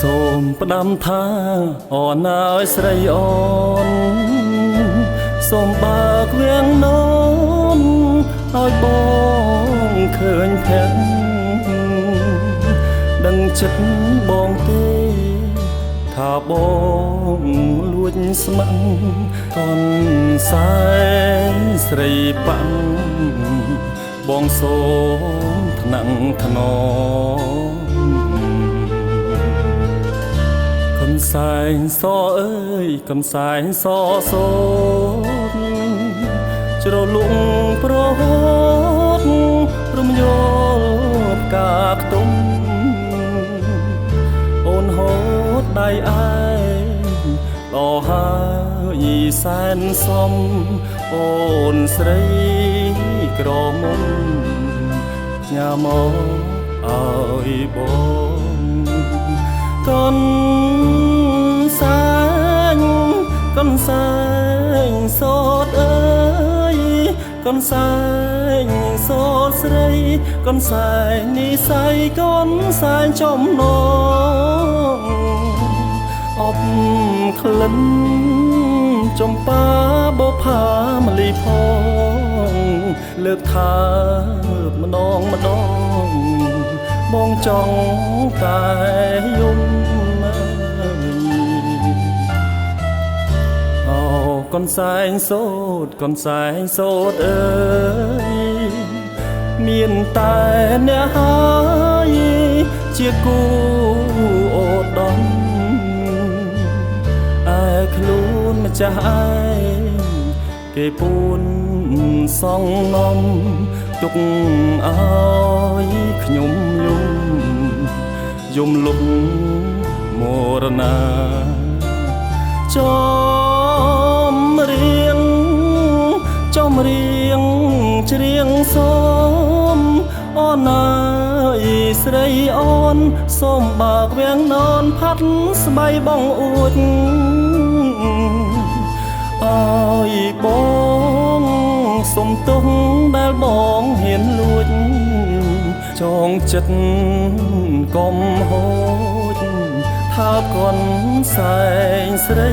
សូមផ្ដាំថាអូនអើយស្រីអូនសូមបើកវាំងនោមឲ្យបងឃើញភ័ក្រដឹងចិត្តបងទេថាបងលួចស្ម័គ្រកូនសែនស្រីប៉ាំងបងសូមថ្នាក់ថ្នមកំសែងសអើយកំសែងសសូនជ្រលក់ប្រហូតរំយល់ផ្កាខ្ទុំអូនហូតដៃឯងលោហើយសែនសំអូនស្រីក្រមុំញ៉ាមកឲ្យបងកូនសែងកូនសែងសូតអើយកូនសែងសូតស្រីកូនសែងនិស័យកូនសែងចំណងអបក្លិនចំបាបុផាមលីផងលើកថាម្ដងម្ដងបងចង់តែយំអូកូនសែងសូតកូនសែងសូតអើយមានតែអ្នកហើយជាគូអូដំឯខ្លួនម្ចាស់ឯងគេពូនសងនំទុកឲ្យខ្ញុំយំលុកមរណាចំរៀងច្រៀងសូមអូនអើយស្រីអូនសូមបើកវាំងននផាត់ស្បៃបងអួចអើយបងសុំទុំដែលបងហ៊ានលួចចងចិត្តកុំហូចថាកូនសែងស្រី